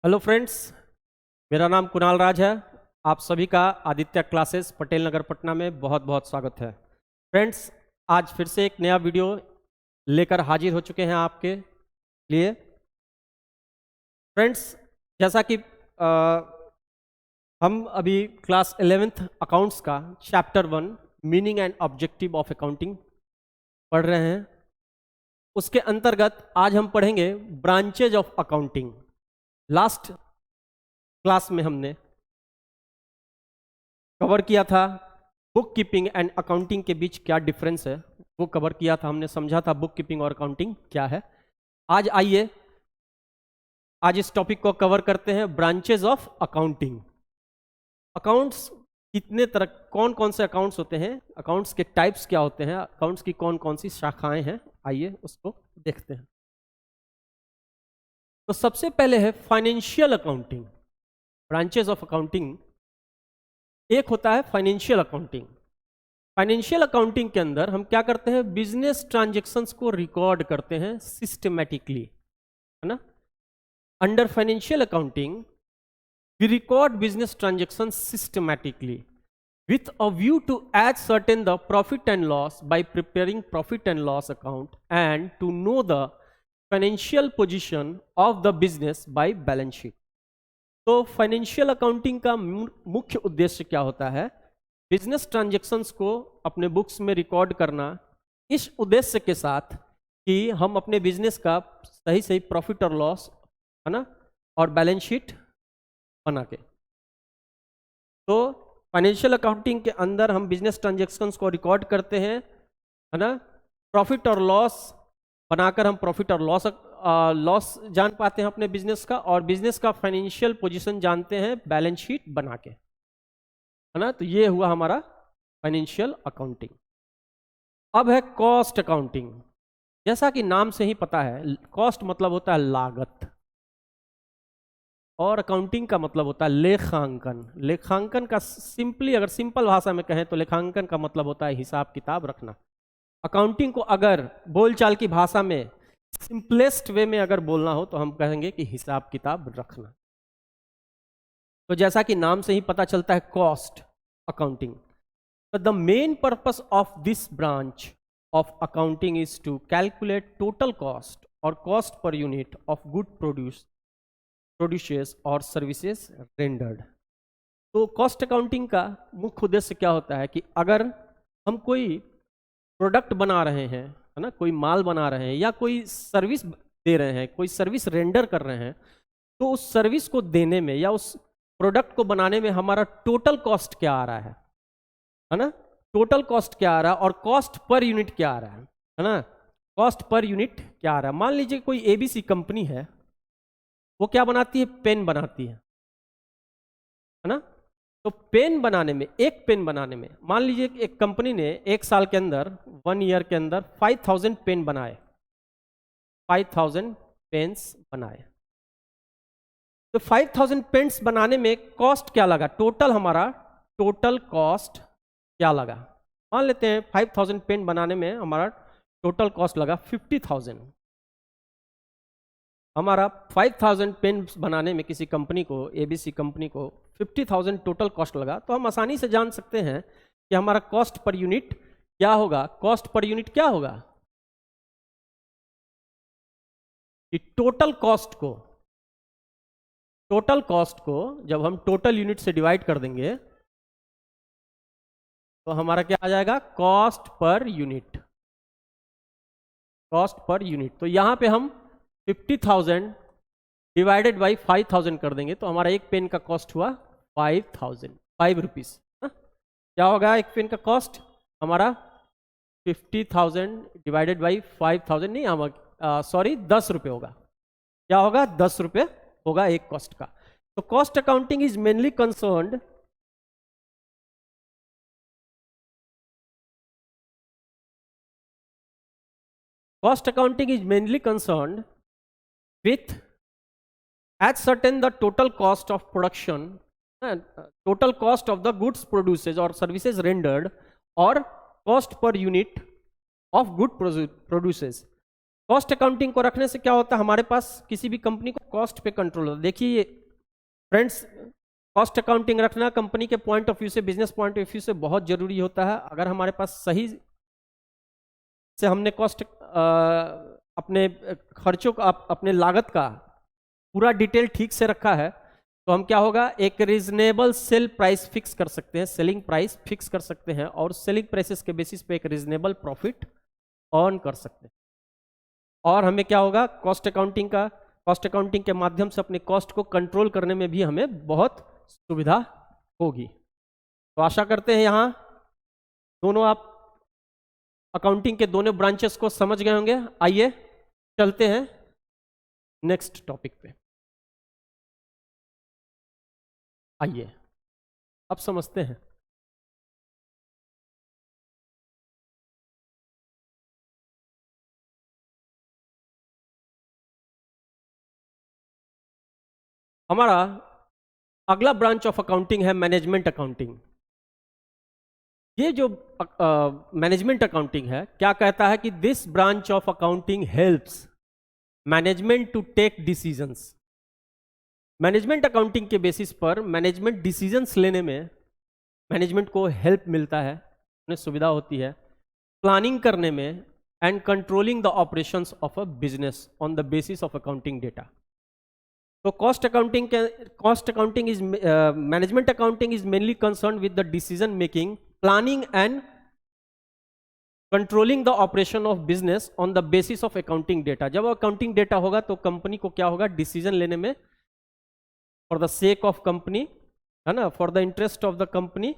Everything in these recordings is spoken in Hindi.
हेलो फ्रेंड्स, मेरा नाम कुणाल राज है। आप सभी का आदित्य क्लासेस पटेल नगर पटना में बहुत बहुत स्वागत है। फ्रेंड्स, आज फिर से एक नया वीडियो लेकर हाजिर हो चुके हैं आपके लिए। फ्रेंड्स, जैसा कि हम अभी क्लास 11th अकाउंट्स का chapter 1 meaning and objective of accounting पढ़ रहे हैं। उसके अंतर्गत आज हम पढ़ेंगे branches of accounting. Last class में हमने कवर किया था बुक कीपिंग एंड अकाउंटिंग के बीच क्या डिफरेंस है, वो कवर किया था। हमने समझा था बुक कीपिंग और अकाउंटिंग क्या है। आज आइए आज इस टॉपिक को कवर करते हैं, ब्रांचेज ऑफ अकाउंटिंग। अकाउंट्स कितने तरह, कौन कौन से अकाउंट्स होते हैं, अकाउंट्स के टाइप्स क्या होते हैं, अकाउंट्स की कौन कौन सी शाखाएं हैं, आइए उसको देखते हैं। तो सबसे पहले है financial accounting. Branches of accounting एक होता है फाइनेंशियल अकाउंटिंग। फाइनेंशियल अकाउंटिंग के अंदर हम क्या करते हैं, बिजनेस ट्रांजैक्शंस को रिकॉर्ड करते हैं सिस्टमैटिकली, है ना। Under financial accounting we record business transactions systematically with a view to ascertain the profit and loss by preparing profit and loss account and to know the financial position of the business by balance sheet। तो फाइनेंशियल अकाउंटिंग का मुख्य उद्देश्य क्या होता है, बिजनेस ट्रांजैक्शंस को अपने बुक्स में रिकॉर्ड करना, इस उद्देश्य के साथ कि हम अपने बिजनेस का सही सही प्रॉफिट और लॉस, है ना, और बैलेंस शीट बना के। तो फाइनेंशियल अकाउंटिंग के अंदर हम बिजनेस ट्रांजैक्शंस को रिकॉर्ड करते हैं, है ना। प्रॉफिट और लॉस बनाकर हम प्रॉफिट और लॉस जान पाते हैं अपने बिजनेस का, और बिजनेस का फाइनेंशियल पोजीशन जानते हैं बैलेंस शीट बना के, है ना। तो ये हुआ हमारा फाइनेंशियल अकाउंटिंग। अब है कॉस्ट अकाउंटिंग। जैसा कि नाम से ही पता है, कॉस्ट मतलब होता है लागत, और अकाउंटिंग का मतलब होता है लेखांकन। लेखांकन का सिंपली, अगर सिंपल भाषा में कहें तो लेखांकन का मतलब होता है हिसाब किताब रखना। अकाउंटिंग को अगर बोलचाल की भाषा में सिंपलेस्ट वे में अगर बोलना हो तो हम कहेंगे कि हिसाब किताब रखना। तो जैसा कि नाम से ही पता चलता है cost accounting, the main purpose of this branch of accounting is to calculate total cost और cost per unit of good produces और सर्विसेज रेंडर्ड। तो कॉस्ट अकाउंटिंग का मुख्य उद्देश्य क्या होता है कि अगर हम कोई प्रोडक्ट बना रहे हैं, है ना, कोई माल बना रहे हैं या कोई सर्विस दे रहे हैं, कोई सर्विस रेंडर कर रहे हैं, तो उस सर्विस को देने में या उस प्रोडक्ट को बनाने में हमारा टोटल कॉस्ट क्या आ रहा है ना, टोटल कॉस्ट क्या आ रहा है और कॉस्ट पर यूनिट क्या आ रहा है ना, कॉस्ट पर यूनिट क्या आ रहा है। मान लीजिए कोई एबीसी कंपनी है, वो क्या बनाती है, पेन बनाती है ना। तो पेन बनाने में, एक पेन बनाने में, मान लीजिए एक कंपनी ने एक साल के अंदर, 1 ईयर के अंदर 5000 पेन बनाए, 5000 पेन्स बनाए। तो 5000 पेन्स बनाने में कॉस्ट क्या लगा, टोटल हमारा टोटल कॉस्ट क्या लगा। मान लेते हैं 5000 पेन बनाने में हमारा टोटल कॉस्ट लगा 50,000। हमारा 5000 पेन बनाने में किसी कंपनी को, एबीसी कंपनी को 50,000 टोटल कॉस्ट लगा, तो हम आसानी से जान सकते हैं कि हमारा कॉस्ट पर यूनिट क्या होगा। कॉस्ट पर यूनिट क्या होगा कि टोटल कॉस्ट को जब हम टोटल यूनिट से डिवाइड कर देंगे तो हमारा क्या आ जाएगा, cost per unit. Cost per unit, तो यहां पे हम 50,000 डिवाइडेड बाई 5,000 कर देंगे तो हमारा एक पेन का कॉस्ट हुआ 5 रुपीज। क्या होगा एक पेन का कॉस्ट हमारा, 50,000 डिवाइडेड बाई 5,000 नहीं, हम सॉरी 10 रुपये होगा। क्या होगा, 10 रुपये होगा एक कॉस्ट का। तो cost accounting is mainly concerned with ascertain the total cost of production and total cost of the goods produced or services rendered or cost per unit of good produces। Cost accounting को रखने से क्या होता है, हमारे पास किसी भी कंपनी को कॉस्ट पे कंट्रोल होता है। देखिए फ्रेंड्स, कॉस्ट अकाउंटिंग रखना कंपनी के पॉइंट ऑफ व्यू से, बिजनेस पॉइंट ऑफ व्यू से बहुत जरूरी होता है। अगर हमारे पास सही से हमने कॉस्ट अपने खर्चों का, अपने लागत का पूरा डिटेल ठीक से रखा है, तो हम क्या होगा, एक रीजनेबल सेल प्राइस फिक्स कर सकते हैं, सेलिंग प्राइस फिक्स कर सकते हैं, और सेलिंग प्राइसेस के बेसिस पे एक रीजनेबल प्रॉफिट अर्न कर सकते हैं। और हमें क्या होगा, कॉस्ट अकाउंटिंग के माध्यम से अपने कॉस्ट को कंट्रोल करने में भी हमें बहुत सुविधा होगी। तो आशा करते हैं यहाँ दोनों आप अकाउंटिंग के दोनों ब्रांचेस को समझ गए होंगे। आइए चलते हैं नेक्स्ट टॉपिक पे। आइए अब समझते हैं। हमारा अगला ब्रांच ऑफ अकाउंटिंग है मैनेजमेंट अकाउंटिंग। ये जो मैनेजमेंट अकाउंटिंग है, क्या कहता है कि this branch of accounting helps management to take decisions. Management accounting के बेसिस पर मैनेजमेंट डिसीजंस लेने में मैनेजमेंट को हेल्प मिलता है, उन्हें सुविधा होती है प्लानिंग करने में and controlling the operations of a business on the basis of accounting data. तो cost accounting is management accounting is mainly concern with the decision making, planning and controlling the operation of business on the basis of accounting data. जब अकाउंटिंग डेटा होगा तो कंपनी को क्या होगा, डिसीजन लेने में for the sake of company, है ना, for the interest of the company,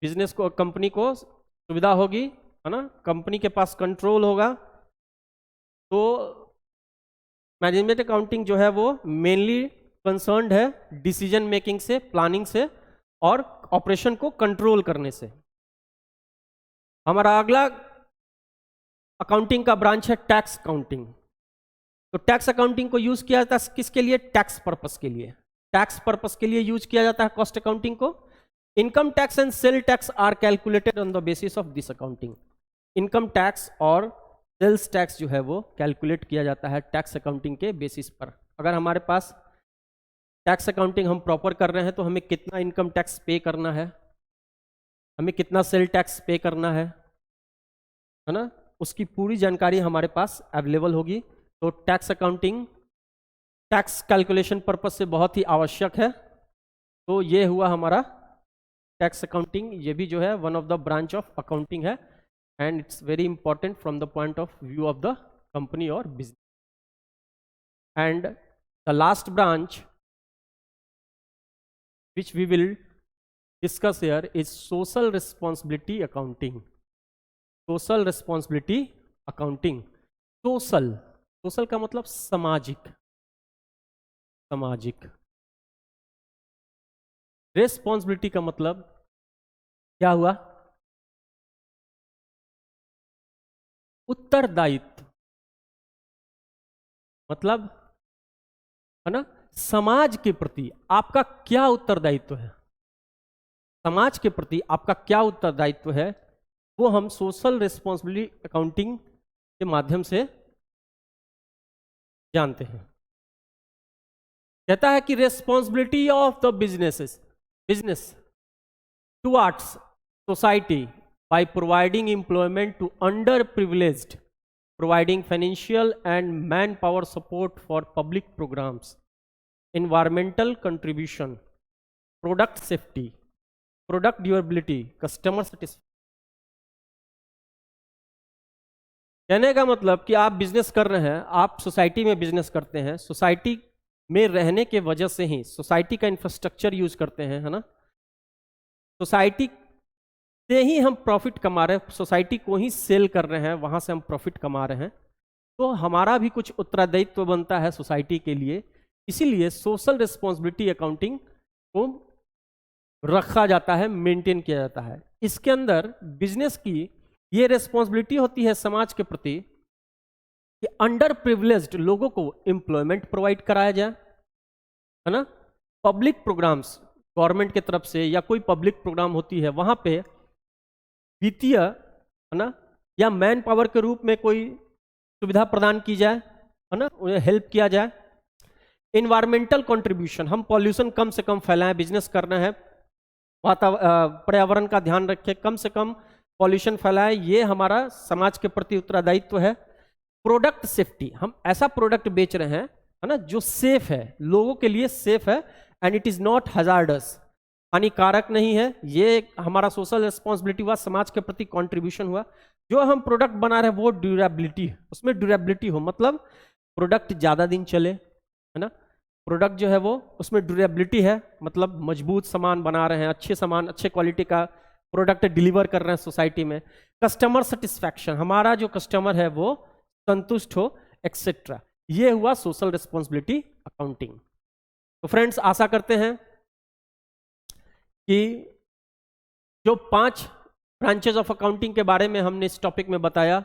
business को, कंपनी को सुविधा होगी, है ना, कंपनी के पास कंट्रोल होगा। तो मैनेजमेंट अकाउंटिंग जो है वो मेनली कंसर्न्ड है डिसीजन मेकिंग से, प्लानिंग से और ऑपरेशन को कंट्रोल करने से। हमारा अगला अकाउंटिंग का ब्रांच है टैक्स अकाउंटिंग। तो टैक्स अकाउंटिंग को यूज किया जाता है किसके लिए, टैक्स पर्पस के लिए। टैक्स पर्पस के लिए यूज किया जाता है कॉस्ट अकाउंटिंग को। Income tax and sale tax are calculated on the basis of this accounting. Income tax और सेल्स टैक्स जो है वो कैलकुलेट किया जाता है टैक्स अकाउंटिंग के बेसिस पर। अगर हमारे पास टैक्स अकाउंटिंग हम प्रॉपर कर रहे हैं तो हमें कितना इनकम टैक्स पे करना है, हमें कितना सेल टैक्स पे करना है ना, उसकी पूरी जानकारी हमारे पास अवेलेबल होगी। तो tax accounting tax calculation purpose से बहुत ही आवश्यक है। तो ये हुआ हमारा टैक्स अकाउंटिंग। ये भी जो है one of the branch of accounting है and it's very important from the point of view of the company or business. And the last branch which we will discuss here is social responsibility accounting. Social responsibility accounting. social का मतलब सामाजिक, सामाजिक। responsibility का मतलब क्या हुआ, उत्तरदायित्व, मतलब है ना, समाज के प्रति आपका क्या उत्तरदायित्व है, समाज के प्रति आपका क्या उत्तरदायित्व है, वो हम सोशल रिस्पॉन्सिबिलिटी अकाउंटिंग के माध्यम से जानते हैं। कहता है कि responsibility of the business towards society by providing employment to underprivileged, providing financial and manpower support for public programs, environmental contribution, product safety, product durability, customer satisfaction। कहने का मतलब कि आप बिजनेस कर रहे हैं, आप सोसाइटी में बिजनेस करते हैं, सोसाइटी में रहने के वजह से ही सोसाइटी का इंफ्रास्ट्रक्चर यूज करते हैं, है ना, सोसाइटी से ही हम प्रॉफिट कमा रहे हैं, सोसाइटी को ही सेल कर रहे हैं, वहां से हम प्रॉफिट कमा रहे हैं। तो हमारा भी कुछ उत्तरदायित्व बनता है सोसाइटी के लिए, इसीलिए सोशल रिस्पॉन्सिबिलिटी अकाउंटिंग को रखा जाता है, मेंटेन किया जाता है। इसके अंदर बिजनेस की ये रिस्पॉन्सिबिलिटी होती है समाज के प्रति कि अंडर प्रिविलेज्ड लोगों को एम्प्लॉयमेंट प्रोवाइड कराया जाए, है ना, पब्लिक प्रोग्राम्स गवर्नमेंट की तरफ से या कोई पब्लिक प्रोग्राम होती है वहां पे वित्तीय, है ना, या मैन पावर के रूप में कोई सुविधा प्रदान की जाए, है ना, उन्हें हेल्प किया जाए। इन्वायरमेंटल कंट्रीब्यूशन, हम पॉल्यूशन कम से कम फैलाएं, बिजनेस करना है, पर्यावरण का ध्यान रखें, कम से कम पॉल्यूशन फैलाएं, ये हमारा समाज के प्रति उत्तरदायित्व है। प्रोडक्ट सेफ्टी, हम ऐसा प्रोडक्ट बेच रहे हैं, है ना, जो सेफ है, लोगों के लिए सेफ है, and it is not hazardous, हानिकारक नहीं है। ये हमारा सोशल रिस्पॉन्सिबिलिटी हुआ, समाज के प्रति कंट्रीब्यूशन हुआ। जो हम प्रोडक्ट बना रहे हैं वो ड्यूरेबिलिटी, उसमें ड्यूरेबिलिटी हो, मतलब प्रोडक्ट ज़्यादा दिन चले, है ना, प्रोडक्ट जो है वो उसमें ड्यूरेबिलिटी है, मतलब मजबूत सामान बना रहे हैं, अच्छे सामान, अच्छे क्वालिटी का प्रोडक्ट डिलीवर कर रहे हैं सोसाइटी में। कस्टमर सेटिस्फैक्शन, हमारा जो कस्टमर है वो संतुष्ट हो, एक्सेट्रा। ये हुआ सोशल रिस्पॉन्सिबिलिटी अकाउंटिंग। तो फ्रेंड्स, आशा करते हैं कि जो 5 ब्रांचेज ऑफ अकाउंटिंग के बारे में हमने इस टॉपिक में बताया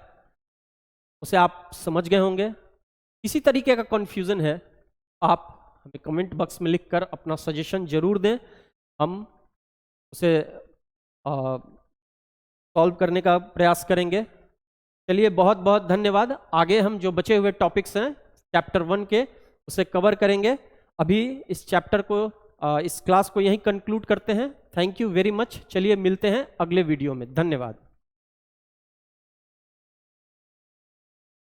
उसे आप समझ गए होंगे। किसी तरीके का कंफ्यूजन है, आप हमें कमेंट बॉक्स में लिखकर अपना सजेशन जरूर दें, हम उसे सॉल्व करने का प्रयास करेंगे। चलिए, बहुत बहुत धन्यवाद। आगे हम जो बचे हुए टॉपिक्स हैं चैप्टर 1 के, उसे कवर करेंगे। अभी इस चैप्टर को, इस क्लास को यहीं कंक्लूड करते हैं। Thank you very much. चलिए मिलते हैं अगले वीडियो में। धन्यवाद।